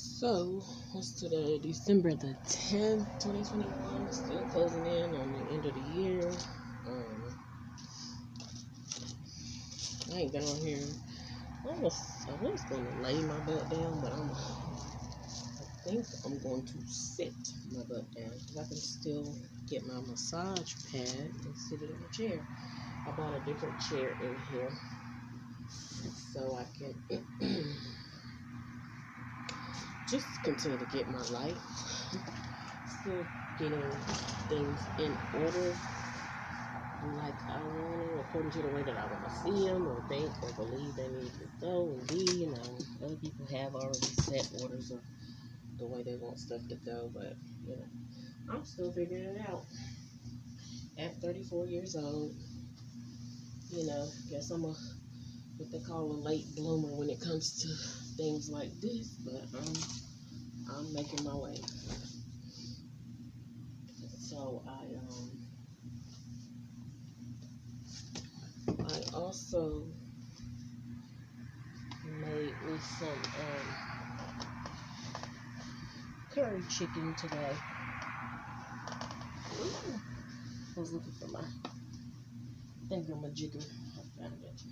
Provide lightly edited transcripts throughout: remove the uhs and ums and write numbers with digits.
So, what's today? December the 10th, 2021. Still closing in on the end of the year. Um, I ain't been on here. I was going to lay my butt down, but I think I'm going to sit my butt down because I can still get my massage pad and sit it in a chair. I bought a different chair in here so I can just continue to get my life. Still getting things in order like I want to, according to the way that I want to see them or think or believe they need to go and be. Other people have already set orders of the way they want stuff to go, but, I'm still figuring it out. At 34 years old, guess I'm what they call a late bloomer when it comes to things like this, but I'm making my way. So I also made me some curry chicken today. Ooh. I was looking for my thingamajigger. I found it.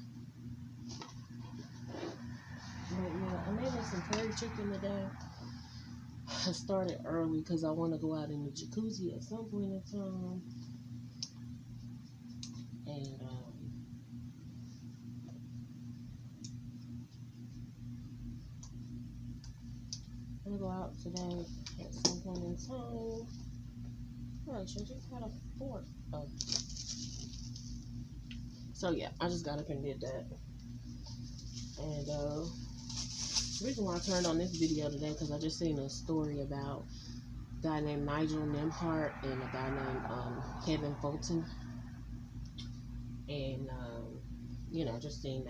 But yeah, I made me some curry chicken today. I started early because I want to go out in the jacuzzi at some point in time. And I'm going to go out today at some point in time. Oh, should I just got a fork? Oh. So yeah, I just got up and did that. And the reason why I turned on this video today because I just seen a story about a guy named Nigel Nimhart and a guy named Kevin Fulton. And just seeing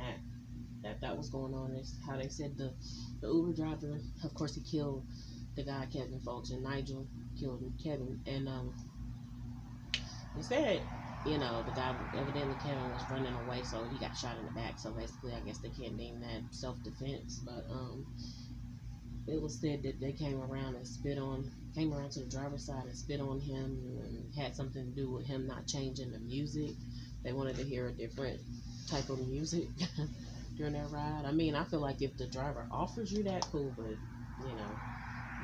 that was going on is how they said the Uber driver, of course, he killed the guy Kevin Fulton. Nigel killed Kevin, and they said the guy, evidently Kevin was running away, so he got shot in the back. So basically, I guess they can't deem that self-defense, but it was said that they came around to the driver's side and spit on him, and had something to do with him not changing the music. They wanted to hear a different type of music during that ride. I mean, I feel like if the driver offers you that, cool, but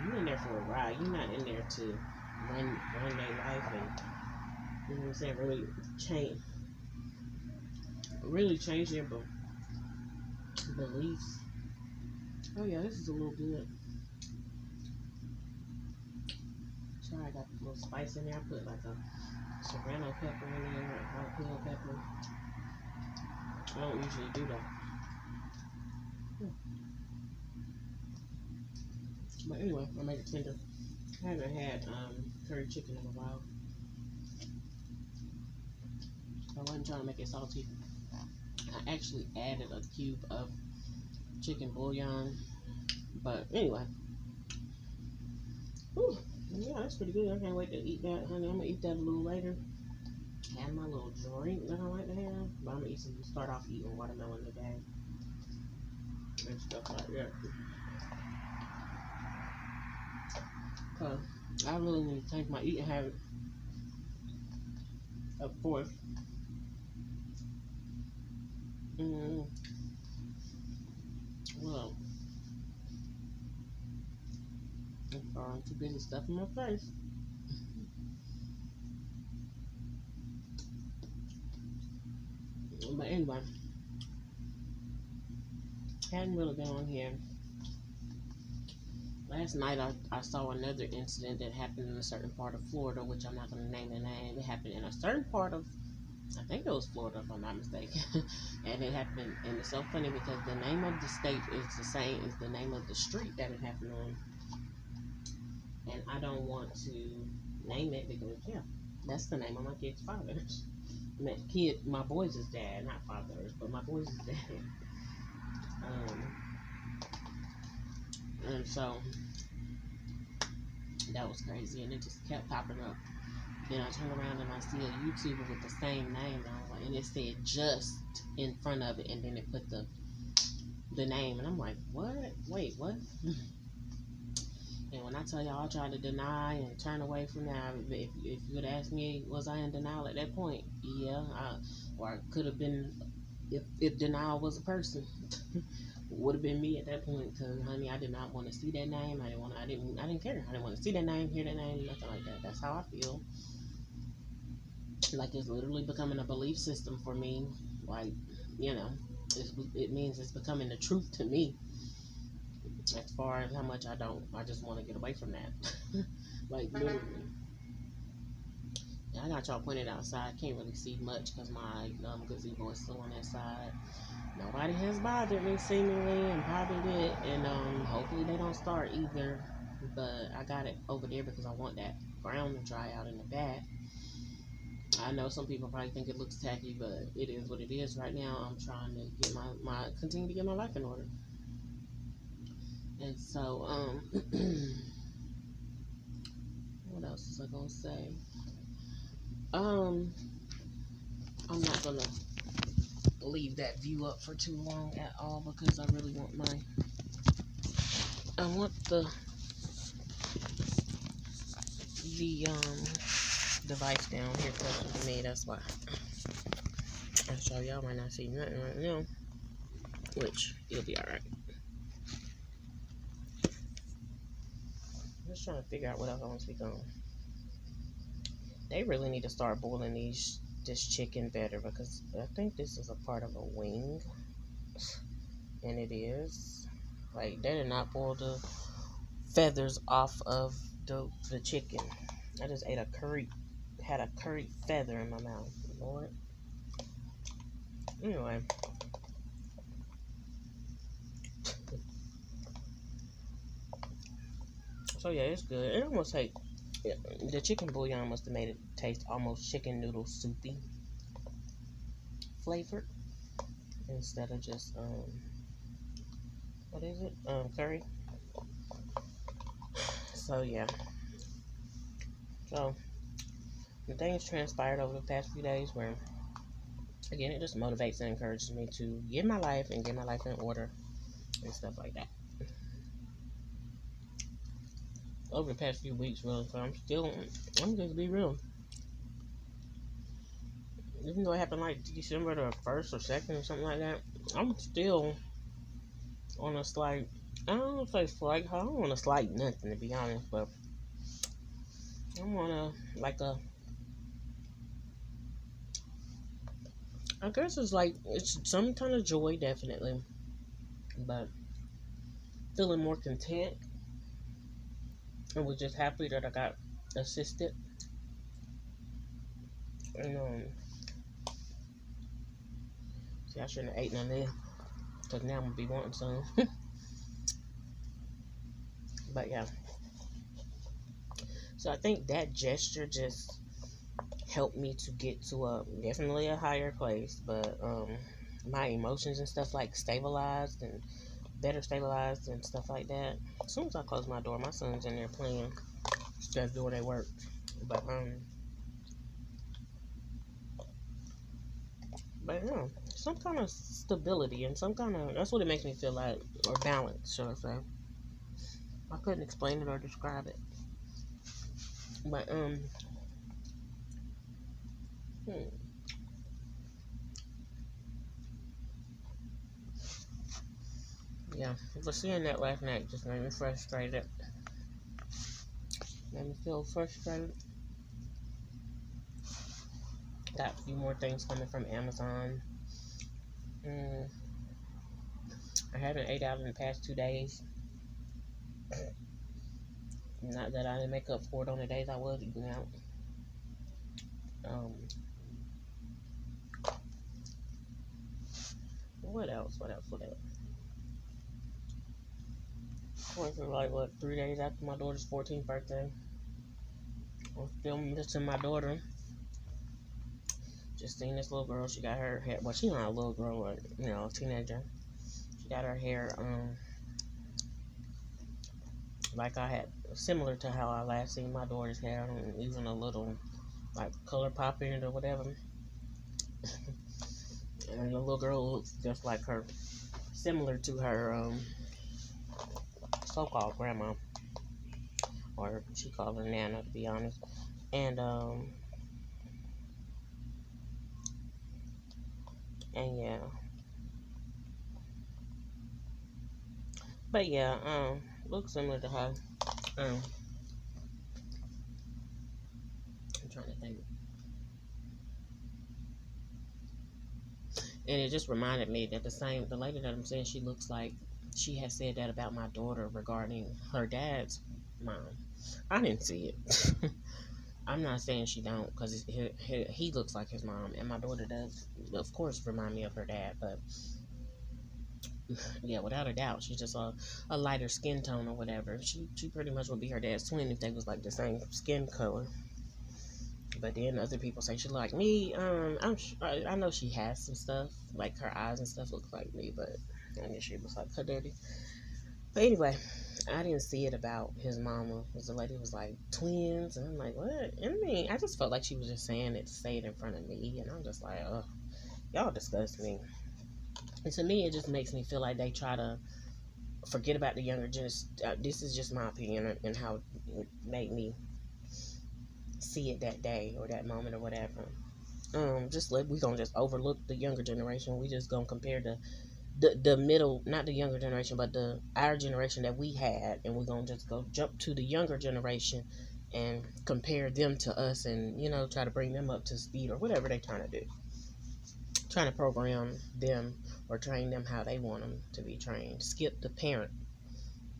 you're in there for a ride. You're not in there to run their life and what I'm saying, really change their beliefs. Oh yeah, this is a little good. Sorry, I got a little spice in there. I put like a serrano pepper in there, a jalapeno pepper. I don't usually do that. But anyway, I made it tender. I haven't had curry chicken in a while. I wasn't trying to make it salty. I actually added a cube of chicken bouillon. But anyway. Whew, yeah, that's pretty good. I can't wait to eat that, honey. I'm going to eat that a little later. Have my little drink that I like to have. But I'm going to start off eating watermelon today. And stuff like that. Because I really need to change my eating habit. Of course. Well, I'm trying too busy stuff in my face. But anyway, hadn't really been on here. Last night I saw another incident that happened in a certain part of Florida, which I'm not going to name the name. It happened in a certain part of, I think it was Florida if I'm not mistaken. And it happened, and it's so funny because the name of the state is the same as the name of the street that it happened on. And I don't want to name it because, yeah, that's the name of my kid's father. My boys' dad, not fathers, but my boys' dad. And so that was crazy, and it just kept popping up. Then I turn around and I see a YouTuber with the same name, and it said just in front of it, and then it put the name, and I'm like, what? Wait, what? And when I tell y'all, I tried to deny and turn away from that. If you would ask me, was I in denial at that point? Yeah, or I could have been, if denial was a person, would have been me at that point. Because honey, I did not want to see that name. I didn't care. I didn't want to see that name, hear that name, nothing like that. That's how I feel. Like it's literally becoming a belief system for me. Like, you know, it means it's becoming the truth to me. As far as how much I just want to get away from that. Like literally. And I got y'all pointed outside. Can't really see much because my gazebo is still on that side. Nobody has bothered me seemingly and probably did. And hopefully they don't start either. But I got it over there because I want that ground to dry out in the back. I know some people probably think it looks tacky, but it is what it is right now. I'm trying to get continue to get my life in order. And so, what else is I gonna say? Um, I'm not gonna leave that view up for too long at all because I really want I want the device down here closer to me. That's why. And so y'all might not see nothing right now, which you'll be alright. I'm just trying to figure out what else I want to speak on. They really need to start boiling this chicken better because I think this is a part of a wing, and it is. Like they did not boil the feathers off of the chicken. I just ate had a curry feather in my mouth. Lord. Anyway. So yeah, it's good. It almost like the chicken bouillon must have made it taste almost chicken noodle soupy flavored instead of just what is it? Curry. So yeah. So the things transpired over the past few days where again it just motivates and encourages me to get my life and get my life in order and stuff like that. Over the past few weeks really, so I'm just be real. Even though it happened like December the 1st or 2nd or something like that, I'm still on a slight, I don't know if it's slight, I don't want to slight nothing to be honest, but I'm on I guess it's some kind of joy definitely, but feeling more content and was just happy that I got assisted. And see, I shouldn't have ate none of this because now I'm gonna be wanting some. But yeah, so I think that gesture just helped me to get to definitely a higher place, but my emotions and stuff like stabilized and better stabilized and stuff like that. As soon as I close my door, my son's in there playing, just doing their work. But yeah, some kind of stability and some kind of that's what it makes me feel like, or balance, should I say? I couldn't explain it or describe it, but hmm. Yeah, but seeing that last night just made me frustrated. Made me feel frustrated. Got a few more things coming from Amazon. Mm, I haven't ate out in the past 2 days. Not that I didn't make up for it on the days I was eating out. Um, what else? What else? What else? Went for like what 3 days after my daughter's 14th birthday. I'm still missing my daughter. Just seen this little girl. She got her hair. Well, she's not a little girl, but a teenager. She got her hair like I had, similar to how I last seen my daughter's hair, and even a little like color pop in it or whatever. And the little girl looks just like her, similar to her so-called grandma. or she called her Nana, to be honest. And yeah, but yeah, looks similar to her. Um, I'm trying to think, and it just reminded me that the lady that I'm saying she looks like, she has said that about my daughter regarding her dad's mom. I didn't see it. I'm not saying she don't, because he looks like his mom, and my daughter does, of course, remind me of her dad. But yeah, without a doubt, she's just a lighter skin tone or whatever. She pretty much would be her dad's twin if they was like the same skin color. But then other people say she like me. I know she has some stuff, like her eyes and stuff look like me, but I guess she was like her daddy. But anyway, I didn't see it about his mama. Because the lady was like twins, and I'm like, what? And I mean, I just felt like she was just saying it to say it in front of me, and I'm just like, oh, y'all disgust me. And to me, it just makes me feel like they try to forget about the younger generation. This is just my opinion and how it made me see it that day or that moment or whatever. Just like we gonna just overlook the younger generation. We just gonna compare the middle, not the younger generation, but the our generation that we had, and we're gonna just go jump to the younger generation and compare them to us, and try to bring them up to speed or whatever they trying to do, trying to program them or train them how they want them to be trained. Skip the parent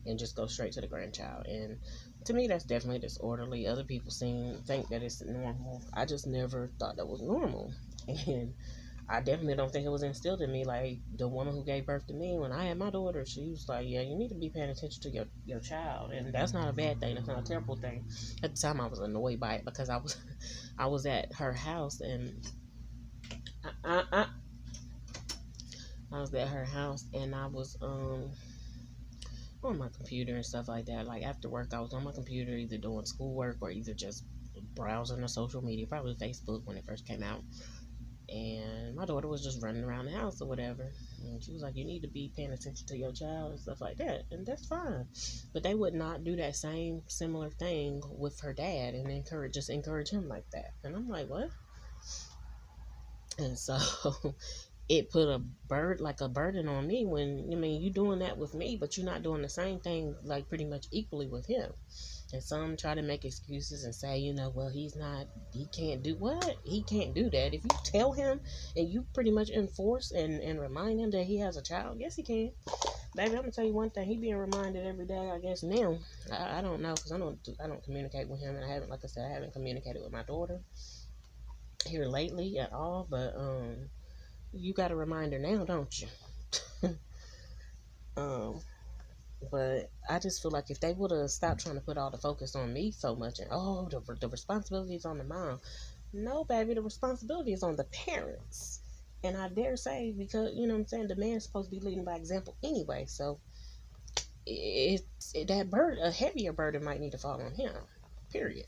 and just go straight to the grandchild. And to me, that's definitely disorderly. Other people think that it's normal. I just never thought that was normal. And I definitely don't think it was instilled in me. Like the woman who gave birth to me when I had my daughter, she was like, yeah, you need to be paying attention to your child. And that's not a bad thing. That's not a terrible thing. At the time I was annoyed by it because I was I was at her house, and I, I, I was at her house, and I was on my computer and stuff like that. Like after work, I was on my computer either doing schoolwork or either just browsing the social media, probably Facebook when it first came out. And my daughter was just running around the house or whatever. And she was like, you need to be paying attention to your child and stuff like that. And that's fine. But they would not do that same similar thing with her dad and encourage him like that. And I'm like, what? And so it put a burden on me when, I mean, you doing that with me, but you're not doing the same thing like pretty much equally with him. And some try to make excuses and say, well, he can't do what? He can't do that. If you tell him and you pretty much enforce and remind him that he has a child, yes, he can. Baby, I'm gonna tell you one thing. He being reminded every day, I guess now. I don't know, because I don't communicate with him, and I haven't, like I said, I haven't communicated with my daughter here lately at all. But you got a reminder now, don't you? um, But I just feel like if they would have stopped trying to put all the focus on me so much, and the responsibility is on the mom. No, baby, the responsibility is on the parents. And I dare say, because what I'm saying, the man's supposed to be leading by example anyway. So that a heavier burden might need to fall on him. Period.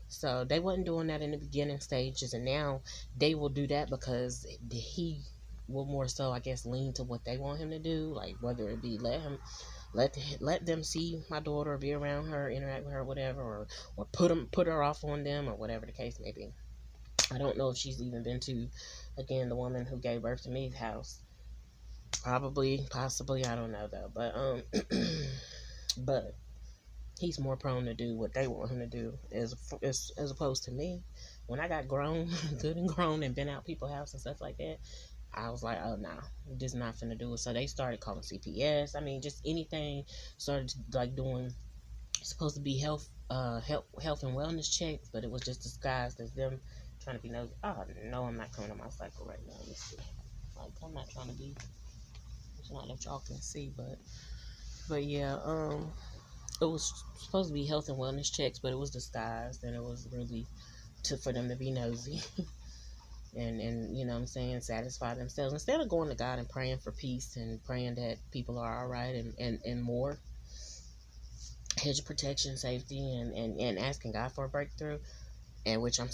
So they wasn't doing that in the beginning stages, and now they will do that because he will more so, I guess, lean to what they want him to do, like whether it be let them see my daughter, or be around her, interact with her, whatever, or put her off on them, or whatever the case may be. I don't know if she's even been to, again, the woman who gave birth to me's house. Probably, possibly, I don't know though. But but he's more prone to do what they want him to do as opposed to me. When I got grown, good and grown, and been out people's house and stuff like that, I was like, oh no, nah, this is not finna do it. So they started calling CPS. I mean, just anything. Started like doing, supposed to be health and wellness checks, but it was just disguised as them trying to be nosy. Oh no, I'm not coming on my cycle right now. Let's see. Like I'm not trying to be. It's not that y'all can see, but yeah, it was supposed to be health and wellness checks, but it was disguised, and it was really for them to be nosy. And what I'm saying, satisfy themselves instead of going to God and praying for peace and praying that people are all right, and more hedge of protection, safety, and asking God for a breakthrough. And which I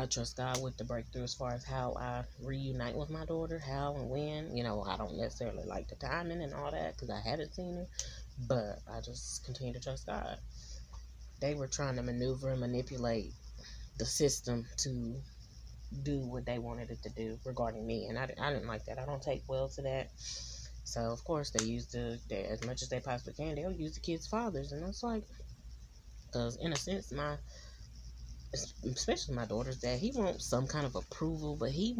trust God with the breakthrough as far as how I reunite with my daughter, how and when. I don't necessarily like the timing and all that because I haven't seen her, but I just continue to trust God. they were trying to maneuver and manipulate the system to do what they wanted it to do regarding me, and I didn't like that. I don't take well to that. So of course they use as much as they possibly can. They'll use the kids' fathers, and it's like, because in a sense, especially my daughter's dad, he wants some kind of approval, but he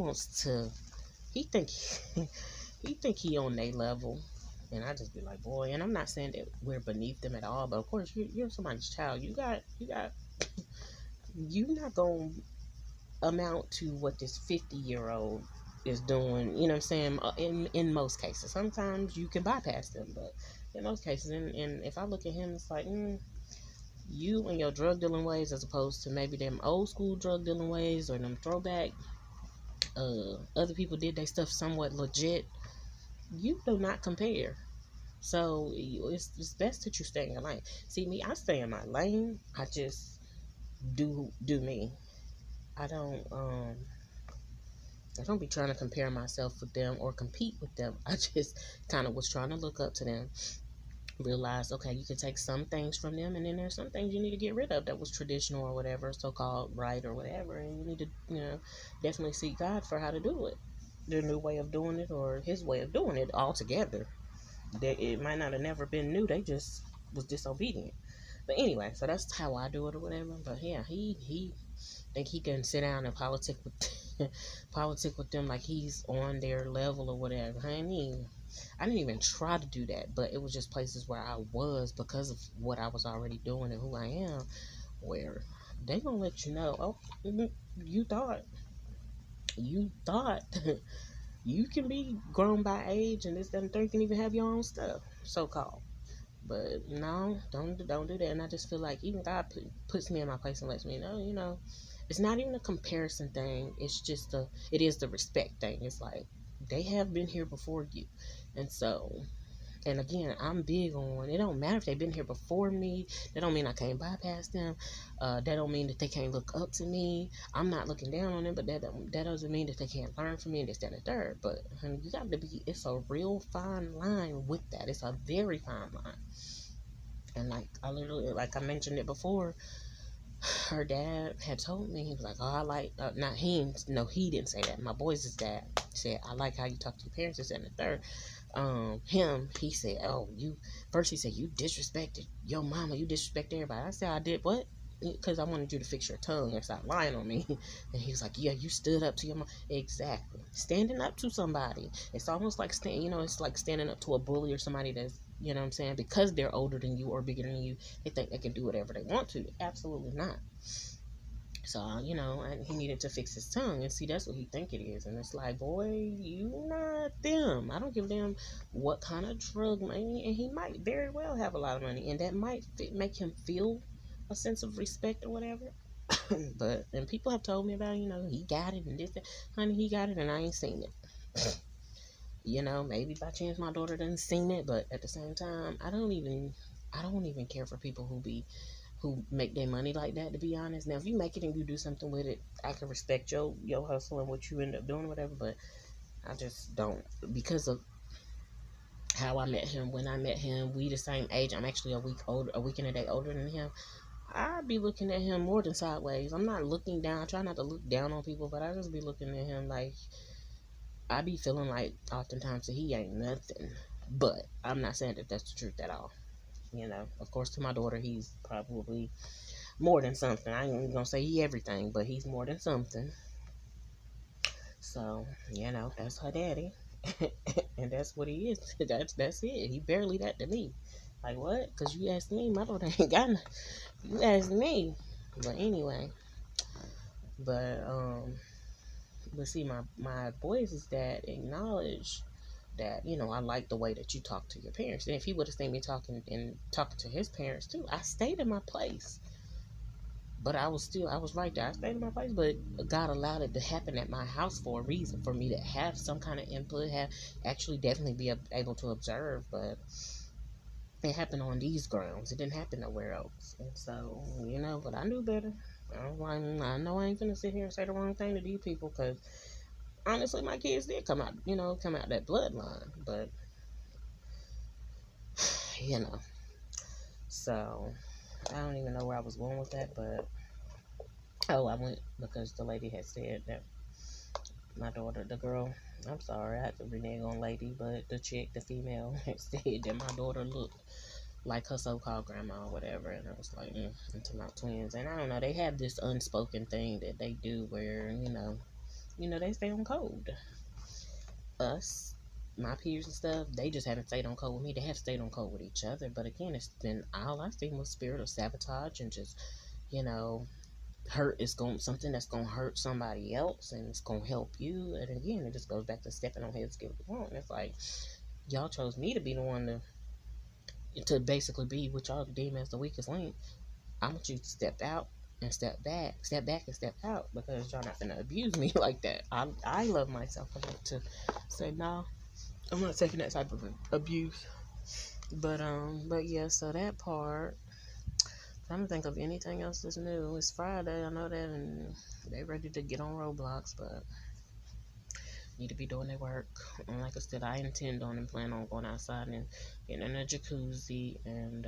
think he think he on their level, and I just be like, boy. And I'm not saying that we're beneath them at all, but of course you're somebody's child. You not gonna amount to what this 50-year-old is doing. You know what I'm saying? In most cases, sometimes you can bypass them, but in most cases, and if I look at him, it's like, you and your drug dealing ways, as opposed to maybe them old school drug dealing ways or them throwback. Other people did their stuff somewhat legit. You do not compare. So it's best that you stay in your lane. See me, I stay in my lane. I just do me. I don't um I don't be trying to compare myself with them or compete with them. I just kind of was trying to look up to them, realize, okay, you can take some things from them, and then there's some things you need to get rid of that was traditional or whatever, so-called right or whatever, and you need to, definitely seek God for how to do it, their new way of doing it or his way of doing it altogether. That it might not have never been new, they just was disobedient. But anyway, so that's how I do it or whatever. But yeah, he think he can sit down and politic with them like he's on their level or whatever. I didn't even try to do that, but it was just places where I was, because of what I was already doing and who I am, where they gonna let you know, oh, you thought you thought you can be grown by age and this, that, and third, you can even have your own stuff, so called. But no, don't do that. And I just feel like even God puts me in my place and lets me know, it's not even a comparison thing. It is the respect thing. It's like, they have been here before you, and so. And again, I'm big on, it don't matter if they've been here before me. That don't mean I can't bypass them. That don't mean that they can't look up to me. I'm not looking down on them, but that doesn't mean that they can't learn from me and this, that, and the third. But honey, you got to be, it's a real fine line with that. It's a very fine line. And like, I literally, like I mentioned it before, her dad had told me, he was like, oh, I like, not him, no, he didn't say that. My boys' dad said, I like how you talk to your parents, this, and the third. He said, oh, first he said, you disrespected your mama, you disrespected everybody. I said, I did what? Because I wanted you to fix your tongue and stop lying on me. And he was like, yeah, you stood up to your mom. Exactly. Standing up to somebody. It's almost like, it's like standing up to a bully or somebody that's, you know what I'm saying, because they're older than you or bigger than you, they think they can do whatever they want to. Absolutely not. So, and he needed to fix his tongue. And see, that's what he think it is. And it's like, boy, you not them. I don't give them what kind of drug money. And he might very well have a lot of money. And that might make him feel a sense of respect or whatever. And people have told me about, he got it and this, that. Honey, he got it and I ain't seen it. Maybe by chance my daughter done seen it. But at the same time, I don't even care for people who make their money like that, to be honest. Now, if you make it and you do something with it, I can respect your hustle and what you end up doing, whatever, but I just don't, because of how I met him. When I met him, we the same age. I'm actually a week and a day older than him. I'd be looking at him more than sideways. I'm not looking down. I try not to look down on people, but I just be looking at him like, I be feeling like oftentimes that he ain't nothing. But I'm not saying that that's the truth at all. Of course, to my daughter, he's probably more than something. I ain't even gonna say he everything, but he's more than something. So, that's her daddy. And that's what he is. That's it. He barely that to me. Like, what? Because you asked me, my daughter ain't got nothing. You asked me. But anyway. But, see, my boys' dad acknowledged that, I like the way that you talk to your parents. And if he would have seen me talking to his parents too, I stayed in my place. But I was right there. I stayed in my place, but God allowed it to happen at my house for a reason, for me to have some kind of input, actually definitely be able to observe. But it happened on these grounds. It didn't happen nowhere else. And so, but I knew better. I know I ain't gonna sit here and say the wrong thing to these people, because honestly, my kids did come out that bloodline. But, so I don't even know where I was going with that, but oh, I went because the lady had said that my daughter, the girl, I'm sorry, I had to renege on lady, but the chick, the female, had said that my daughter looked like her so-called grandma or whatever, and I was like, into my twins, and I don't know, they have this unspoken thing that they do where they stay on code. Us, my peers and stuff, they just haven't stayed on code with me. They have stayed on code with each other, but again, it's been all I've seen was spirit of sabotage and just you know hurt is going something that's going to hurt somebody else and it's going to help you. And again, it just goes back to stepping on heads, give it wrong. It's like y'all chose me to be the one to basically be what y'all deem as the weakest link. I want you to step out and step back and step out because y'all not gonna abuse me like that. I love myself enough to say no, I'm not taking that type of abuse. But yeah, so that part. Trying to think of anything else that's new. It's Friday, I know that, and they ready to get on Roblox, but need to be doing their work. And like I said, I intend on and plan on going outside and getting in a jacuzzi, and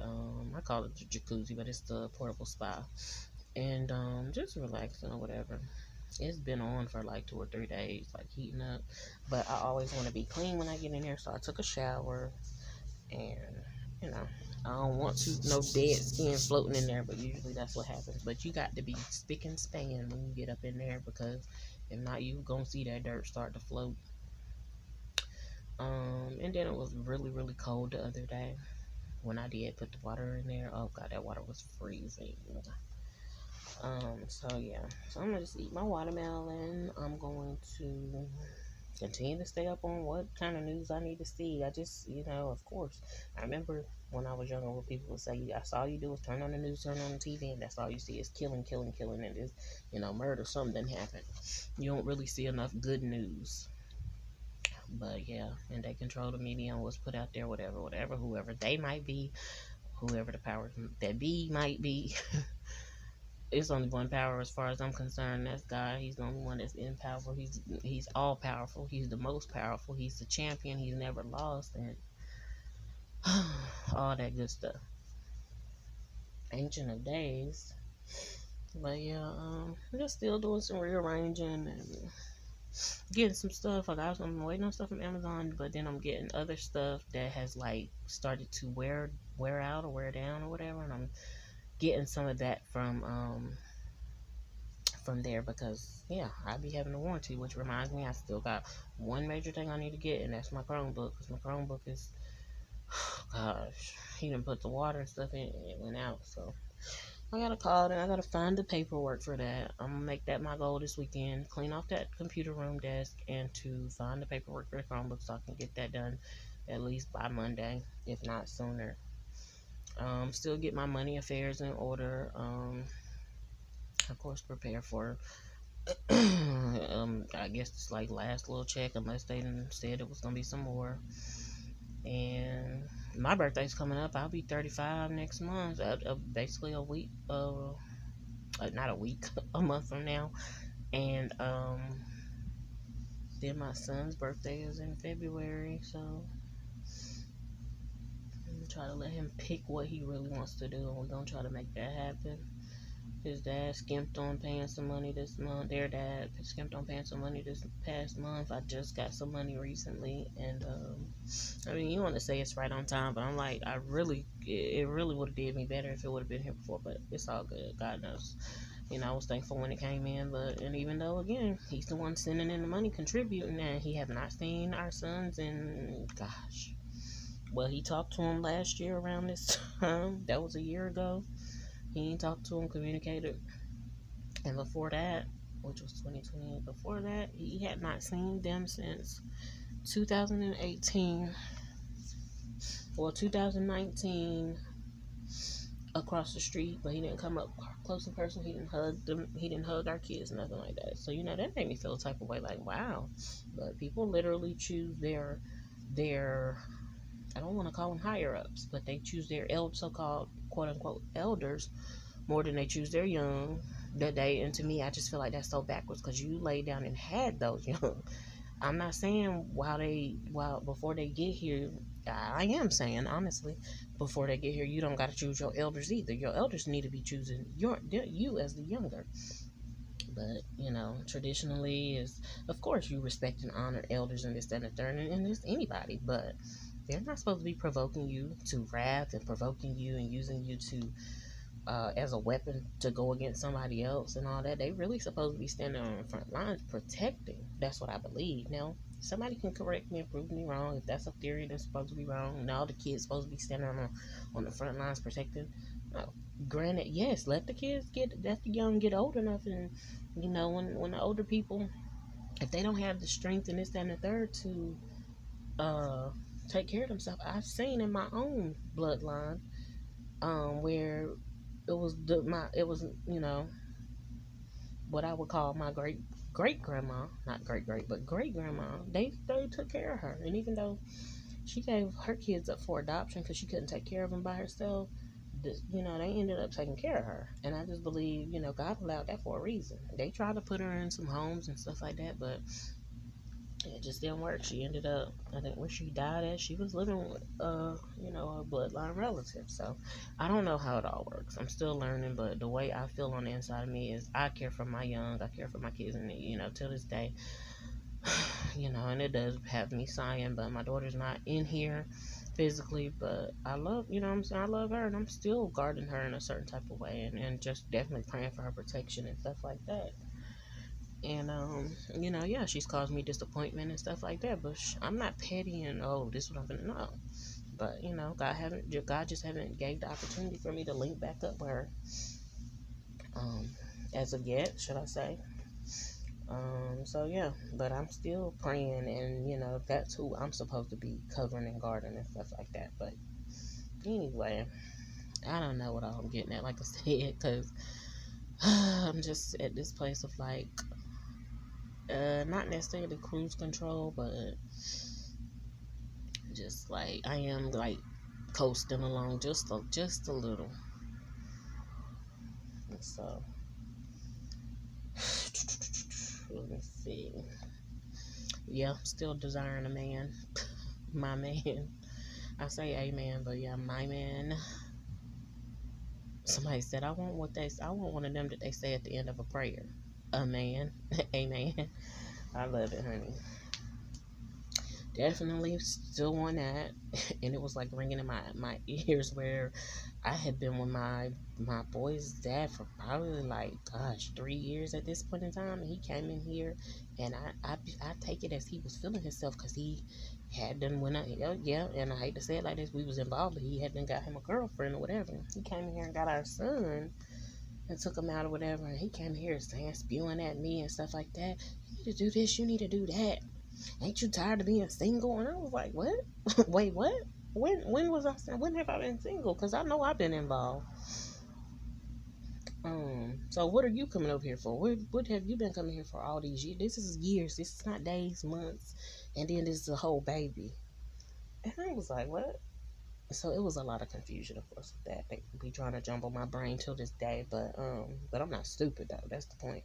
I call it the jacuzzi, but it's the portable spa, and just relaxing or whatever. It's been on for like 2 or 3 days, like heating up, but I always want to be clean when I get in there, so I took a shower, and you know. I don't want no dead skin floating in there, but usually that's what happens. But you got to be spick and span when you get up in there because if not, you gonna see that dirt start to float. And then it was really, really cold the other day when I did put the water in there. Oh god, that water was freezing. So yeah. So I'm gonna just eat my watermelon. I'm going to continue to stay up on what kind of news I need to see. I just, of course, I remember when I was younger, what people would say, that's all you do is turn on the news, turn on the TV, and that's all you see is killing, killing, killing, and it's, murder, something happened. You don't really see enough good news. But yeah, and they control the media and what's put out there, whatever, whoever they might be, whoever the powers that be might be. It's only one power as far as I'm concerned. That's God. He's the only one that's in power. He's all powerful. He's the most powerful. He's the champion. He's never lost, and all that good stuff. Ancient of Days. But yeah, I'm just still doing some rearranging and getting some stuff. I'm waiting on stuff from Amazon, but then I'm getting other stuff that has like started to wear out or wear down or whatever, and I'm getting some of that from there because yeah, I be having a warranty, which reminds me I still got one major thing I need to get, and that's my Chromebook because my Chromebook is gosh, he didn't put the water and stuff in and it went out, so I gotta call and I gotta find the paperwork for that. I'm gonna make that my goal this weekend, clean off that computer room desk and to find the paperwork for the Chromebook so I can get that done at least by Monday, if not sooner. Still get my money affairs in order. Of course, prepare for I guess it's like last little check unless they said it was gonna be some more. And my birthday's coming up. I'll be 35 next month. Basically a week. Not a week, a month from now. And then my son's birthday is in February, so I'm gonna try to let him pick what he really wants to do, and we're gonna try to make that happen. His dad skimped on paying some money this month. Their dad skimped on paying some money this past month. I just got some money recently, and I mean, you want to say it's right on time, but I'm like, it really would have did me better if it would have been here before. But it's all good. God knows. I was thankful when it came in, and even though again, he's the one sending in the money, contributing, and he have not seen our sons, and gosh, well, he talked to him last year around this time. That was a year ago. He ain't talked to him, communicated. And before that, which was 2020, before that, he had not seen them since 2018 or 2019 across the street, but he didn't come up close in person. He didn't hug them. He didn't hug our kids, nothing like that. So, that made me feel a type of way like, wow. But people literally choose their I don't want to call them higher ups, but they choose their so-called quote unquote elders more than they choose their young that day. And to me, I just feel like that's so backwards because you lay down and had those young. I'm not saying while before they get here I am saying honestly, before they get here, you don't got to choose your elders either. Your elders need to be choosing you as the younger. But traditionally is, of course, you respect and honor elders and this, that, and the third, and this anybody, but they're not supposed to be provoking you to wrath and provoking you and using you to as a weapon to go against somebody else and all that. They really supposed to be standing on the front lines protecting. That's what I believe. Now, somebody can correct me and prove me wrong. If that's a theory that's supposed to be wrong, now the kids supposed to be standing on the front lines protecting. No. Granted, yes, let the young get old enough, and when the older people, if they don't have the strength and this, that, and the third to uh take care of themselves. I've seen in my own bloodline where it was what I would call my great grandma, not great great, but great grandma. They took care of her, and even though she gave her kids up for adoption because she couldn't take care of them by herself, they ended up taking care of her. And I just believe, God allowed that for a reason. They tried to put her in some homes and stuff like that, but it just didn't work. She ended up, I think, where she died at, she was living with, a bloodline relative. So I don't know how it all works. I'm still learning, but the way I feel on the inside of me is I care for my young, I care for my kids, and till this day, and it does have me sighing. But my daughter's not in here physically, but I love, what I'm saying, I love her, and I'm still guarding her in a certain type of way, and just definitely praying for her protection and stuff like that. And yeah, she's caused me disappointment and stuff like that. But I'm not petty and this is what I'm gonna know. But God just haven't gave the opportunity for me to link back up with her. Um, as of yet, should I say? So yeah, but I'm still praying, and that's who I'm supposed to be covering and guarding and stuff like that. But anyway, I don't know what I'm getting at, like I said, because I'm just at this place of like, not necessarily cruise control, but just like I am like coasting along just a little. So let me see. Yeah, still desiring a man, my man. I say amen, but yeah, my man. Somebody said I want one of them that they say at the end of a prayer. A man, amen. I love it, honey. Definitely still want that, and it was like ringing in my ears where I had been with my boy's dad for probably like 3 years at this point in time, and he came in here, and I take it as he was feeling himself because he had done when I yeah, and I hate to say it like this, we was involved, but he had done got him a girlfriend or whatever. He came in here and got our son and took him out or whatever, and he came here saying spewing at me and stuff like that. You need to do this, you need to do that. Ain't you tired of being single? And I was like, what? Wait, what? When have I been single? Because I know I've been involved. So what are you coming over here for? What have you been coming here for all these years? This is years. This is not days, months, and then this is a whole baby. And I was like, what? So it was a lot of confusion, of course, with that. They be trying to jumble my brain till this day, but I'm not stupid though. That's the point.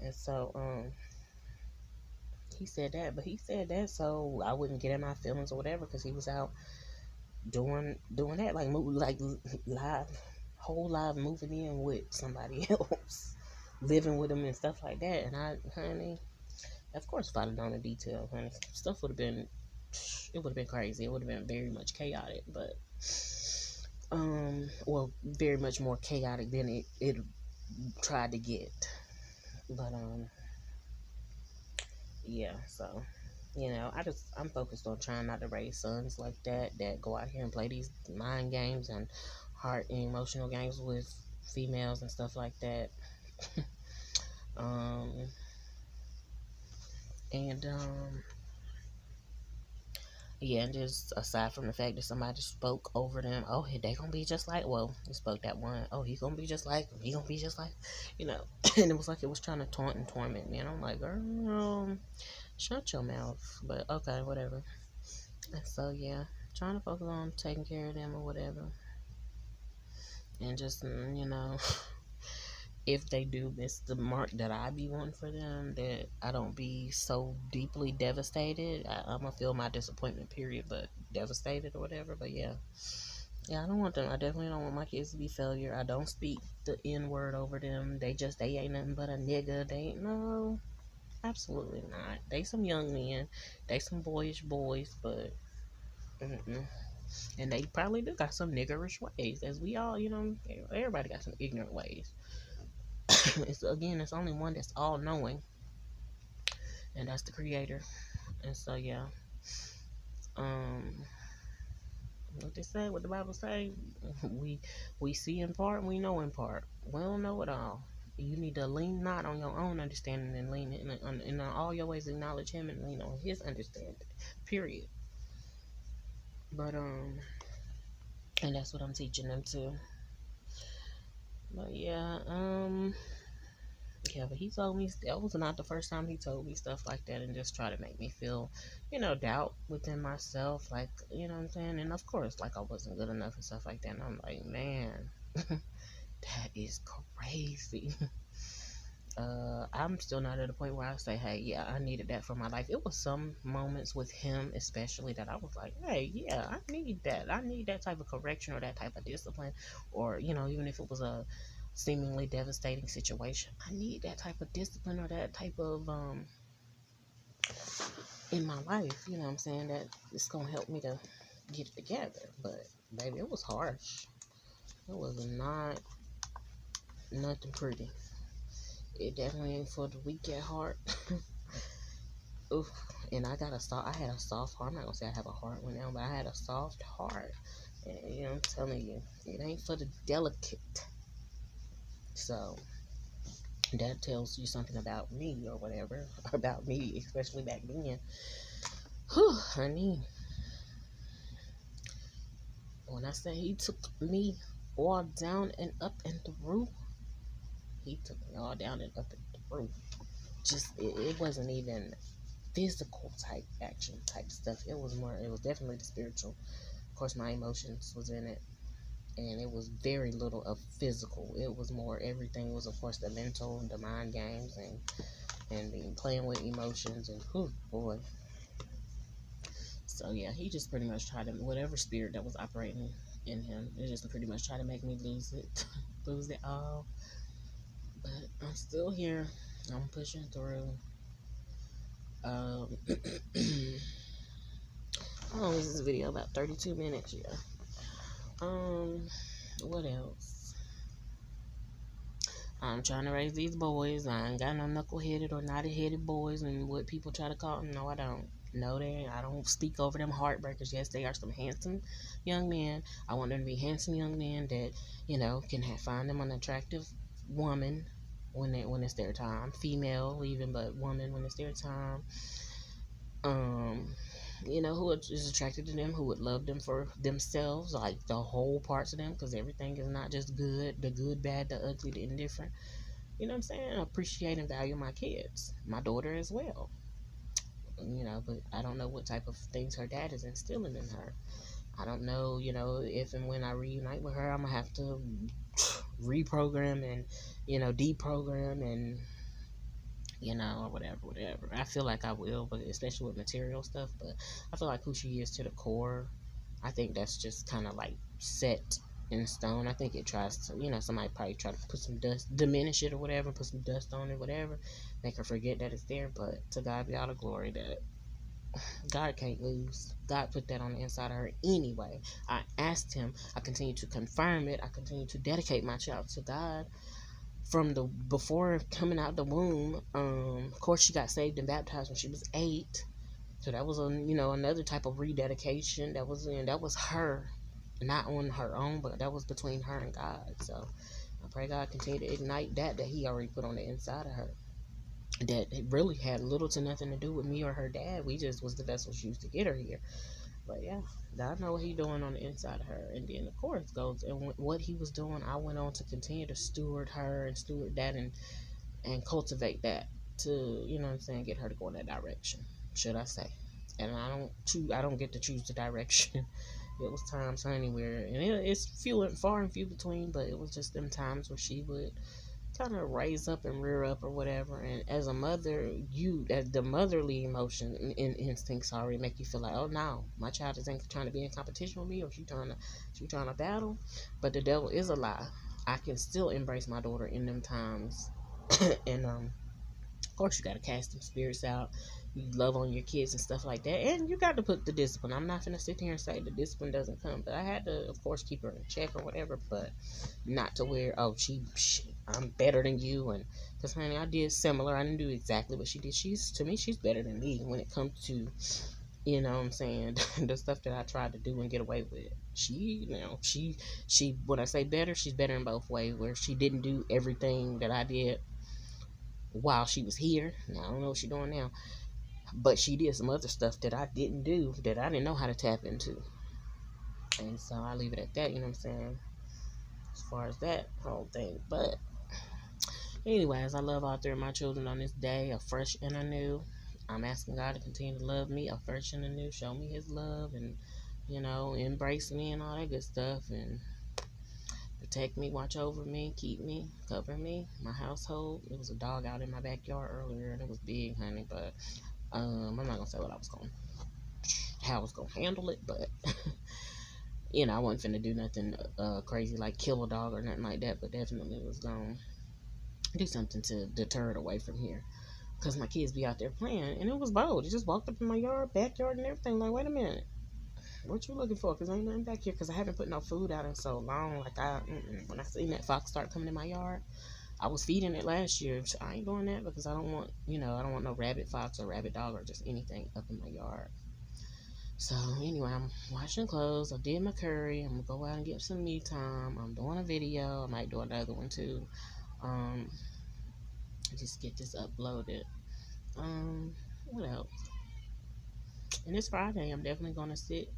And so he said that, but he said that so I wouldn't get in my feelings or whatever, because he was out doing that, like move, like live whole live moving in with somebody else, living with them and stuff like that. And honey, of course, if I'd have known the detail, honey, stuff would have been, it would have been crazy. It would have been very much chaotic, but well, very much more chaotic than it tried to get. But yeah, so I'm focused on trying not to raise sons like that go out here and play these mind games and heart and emotional games with females and stuff like that. um and yeah, and just aside from the fact that somebody spoke over them, oh, they gonna be just like, well, he spoke that one, oh, he gonna be just like him, he gonna be just like, and it was like it was trying to taunt and torment me, and I'm like, girl, shut your mouth. But okay, whatever. And so yeah, trying to focus on taking care of them or whatever, and just if they do miss the mark that I be wanting for them, that I don't be so deeply devastated. I'm gonna feel my disappointment, period, but devastated or whatever. But yeah, yeah, I don't want them. I definitely don't want my kids to be failure. I don't speak the N word over them. They ain't nothing but a nigga. They ain't no, absolutely not. They some young men. They some boyish boys, but mm-mm. And they probably do got some niggerish ways, as we all, everybody got some ignorant ways. It's only one that's all knowing, and that's the creator. And so yeah, um, what they say, what the Bible say, we we see in part, and we know in part. We don't know it all. You need to lean not on your own understanding and lean in all your ways acknowledge Him and lean on His understanding. Period. But and that's what I'm teaching them too. But yeah, yeah, but he told me that was not the first time he told me stuff like that and just try to make me feel, doubt within myself. Like, you know what I'm saying? And of course, like I wasn't good enough and stuff like that. And I'm like, man, that is crazy. I'm still not at a point where I say, hey, yeah, I needed that for my life. It was some moments with him, especially, that I was like, hey, yeah, I need that. I need that type of correction or that type of discipline. Or, even if it was a seemingly devastating situation, I need that type of discipline or that type of, in my life, you know what I'm saying? That it's going to help me to get it together. But, baby, it was harsh. It was nothing pretty. It definitely ain't for the weak at heart. Oof. And I had a soft heart. I'm not gonna say I have a hard one now, but I had a soft heart. And, I'm telling you, it ain't for the delicate. So that tells you something about me or whatever, about me, especially back then. Whew, honey. When I say he took me all down and up and through, he took me all down and up and through. Just it wasn't even physical type action type stuff. It was definitely the spiritual. Of course, my emotions was in it, and it was very little of physical. It was more, everything was, of course, the mental, the mind games, and playing with emotions, and whew, boy. So yeah, he just pretty much tried to, whatever spirit that was operating in him, it just pretty much tried to make me lose it, lose it all. But I'm still here. I'm pushing through. How long is this video? About 32 minutes, yeah. What else? I'm trying to raise these boys. I ain't got no knuckle-headed or knotty-headed boys and what people try to call them. No, I don't. No, I don't speak over them heartbreakers. Yes, they are some handsome young men. I want them to be handsome young men that, can find them an attractive woman when it's their time. Female even, but woman when it's their time. Who is attracted to them, who would love them for themselves, like the whole parts of them, because everything is not just good, the good, bad, the ugly, the indifferent. You know what I'm saying? I appreciate and value my kids, my daughter as well. But I don't know what type of things her dad is instilling in her. I don't know, if and when I reunite with her, I'm gonna have to reprogram and, deprogram and, or whatever. I feel like I will, but especially with material stuff. But I feel like who she is to the core, I think that's just kind of like set in stone. I think it tries to, somebody probably try to put some dust, diminish it or whatever, put some dust on it, whatever, make her forget that it's there. But to God be all the glory that God can't lose. God put that on the inside of her anyway. I asked Him. I continue to confirm it. I continue to dedicate my child to God from the before coming out the womb. Of course, she got saved and baptized when she was 8, so that was another type of rededication. That was her, not on her own, but that was between her and God. So I pray God continue to ignite that He already put on the inside of her, that it really had little to nothing to do with me or her dad. We just was the vessels used to get her here. But yeah, God know what He doing on the inside of her. And then of course goes, and what He was doing, I went on to continue to steward her and steward that and cultivate that to, what I'm saying, get her to go in that direction, should I say. And I don't get to choose the direction. It was times, honey, where, and it's far and few between, but it was just them times where she would kind of raise up and rear up or whatever. And as a mother, the motherly emotion and instincts already make you feel like, oh no, my child isn't trying to be in competition with me, or she trying to battle. But the devil is a lie. I can still embrace my daughter in them times, and of course, you got to cast them spirits out. You love on your kids and stuff like that. And you got to put the discipline. I'm not going to sit here and say the discipline doesn't come. But I had to, of course, keep her in check or whatever. But not to where, oh, I'm better than you. And because, honey, I did similar. I didn't do exactly what she did. To me, she's better than me when it comes to, you know what I'm saying, the stuff that I tried to do and get away with. She, when I say better, she's better in both ways. Where she didn't do everything that I did while she was here. Now, I don't know what she's doing now. But she did some other stuff that I didn't do, that I didn't know how to tap into. And so I leave it at that, you know what I'm saying? As far as that whole thing. But anyways, I love all three of my children on this day, afresh and anew. I'm asking God to continue to love me afresh and anew, show me his love, and, embrace me and all that good stuff, and protect me, watch over me, keep me, cover me, my household. There was a dog out in my backyard earlier, and it was big, honey, but I'm not gonna say how I was gonna handle it, but I wasn't finna do nothing crazy like kill a dog or nothing like that, but definitely was gonna do something to deter it away from here. Cause my kids be out there playing, and it was bold. It just walked up in my backyard, and everything. Like, wait a minute, what you looking for? Cause ain't nothing back here. Cause I haven't put no food out in so long. Like when I seen that fox start coming in my yard, I was feeding it last year. So I ain't doing that because I don't want, I don't want no rabbit fox or rabbit dog or just anything up in my yard. So anyway, I'm washing clothes. I did my curry. I'm gonna go out and get some me time. I'm doing a video. I might do another one too. Um, just get this uploaded. What else? And it's Friday. I'm definitely gonna sit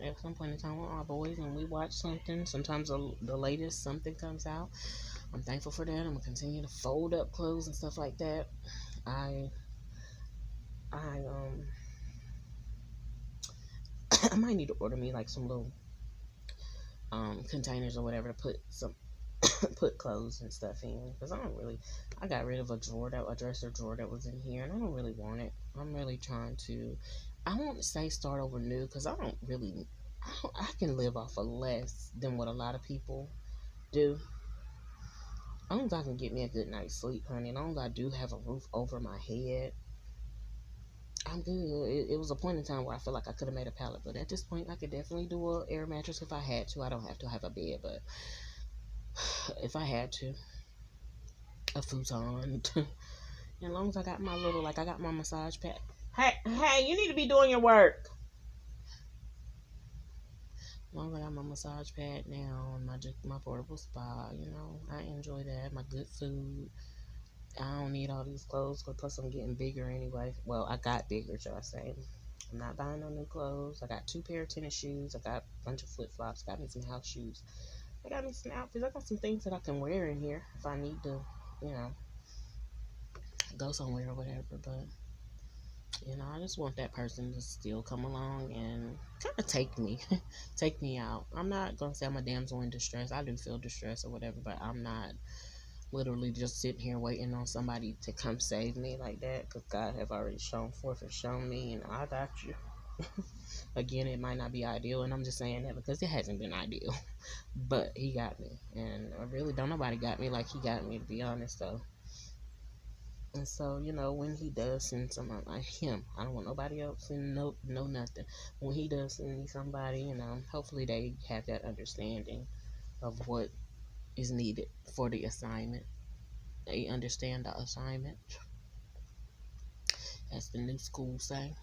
at some point in time with my boys and we watch something. Sometimes the latest something comes out. I'm thankful for that. I'm gonna continue to fold up clothes and stuff like that. I I I might need to order me like some little containers or whatever to put clothes and stuff in, because I got rid of a dresser drawer that was in here, and I don't really want it. I'm really trying to, I won't say start over new, because I can live off of less than what a lot of people do. As long as I can get me a good night's sleep, honey, as long as I do have a roof over my head, I'm good. It was a point in time where I feel like I could have made a pallet, but at this point I could definitely do a air mattress if I had to. I don't have to have a bed, but if I had to, a futon. As long as I got I got my massage pad. Hey, you need to be doing your work. As long as I got my massage pad now and my portable spa, I enjoy that. My good food. I don't need all these clothes, but plus I'm getting bigger anyway. Well, I got bigger, shall I say. I'm not buying no new clothes. I got 2 pair of tennis shoes. I got a bunch of flip flops. Got me some house shoes. I got me some outfits. I got some things that I can wear in here if I need to, you know, go somewhere or whatever. But I just want that person to still come along and kind of take me out. I'm not gonna say I'm a damsel in distress. I do feel distress or whatever, but I'm not literally just sitting here waiting on somebody to come save me like that. Because God have already shown forth and shown me, and I got you. Again, it might not be ideal, and I'm just saying that because it hasn't been ideal. But He got me, and I really don't nobody got me like He got me, to be honest though. And so, when He does send someone like Him, I don't want nobody else and no nothing. When He does send me somebody, hopefully they have that understanding of what is needed for the assignment. They understand the assignment, as the new school say.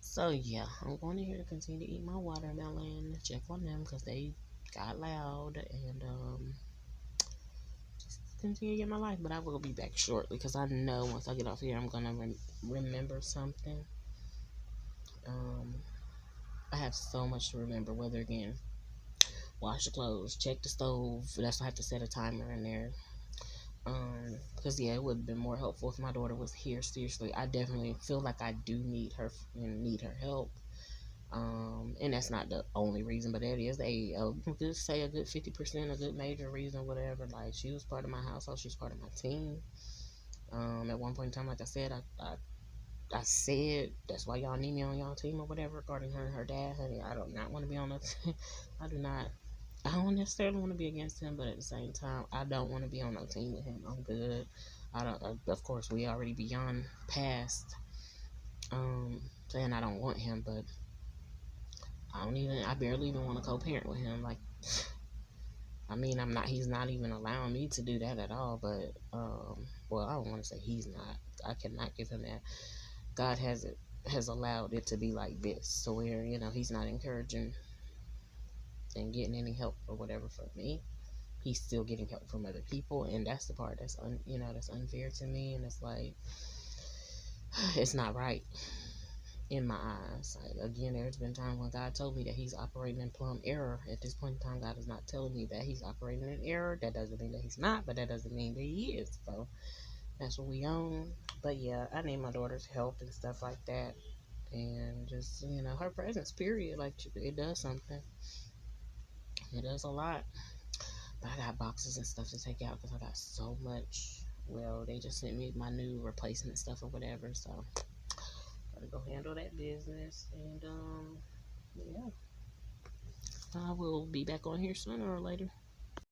So yeah, I'm going in here to continue to eat my watermelon, check on them because they got loud, and just continue to get my life. But I will be back shortly because I know once I get off here, I'm gonna remember something. I have so much to remember. Whether again, wash the clothes, check the stove. That's why I have to set a timer in there. Because yeah, it would have been more helpful if my daughter was here. Seriously, I definitely feel like I do need her and need her help. And that's not the only reason, but that is a good, say a good 50%, a good major reason, whatever. Like, she was part of my household, she's part of my team. At one point in time, like I said, I said that's why y'all need me on y'all team or whatever regarding her and her dad. Honey, I do not want to be on the team. I do not. I don't necessarily want to be against him, but at the same time, I don't want to be on no team with him. I'm good. I don't. Of course, we already beyond past saying I don't want him, but I don't even. I barely even want to co-parent with him. Like, I mean, I'm not. He's not even allowing me to do that at all. But well, I don't want to say he's not. I cannot give him that. God has allowed it to be like this, so where he's not encouraging and getting any help or whatever from me. He's still getting help from other people, and that's the part that's that's unfair to me, and it's like it's not right in my eyes. Like, again, there's been times when God told me that he's operating in plumb error. At this point in time, God is not telling me that he's operating in error. That doesn't mean that he's not, but that doesn't mean that he is. So that's what we own. But yeah, I need my daughter's help and stuff like that, and just her presence, period. Like, it does something. It does a lot. But I got boxes and stuff to take out because I got so much. Well, they just sent me my new replacement stuff or whatever, so gotta go handle that business. And yeah, I will be back on here sooner or later.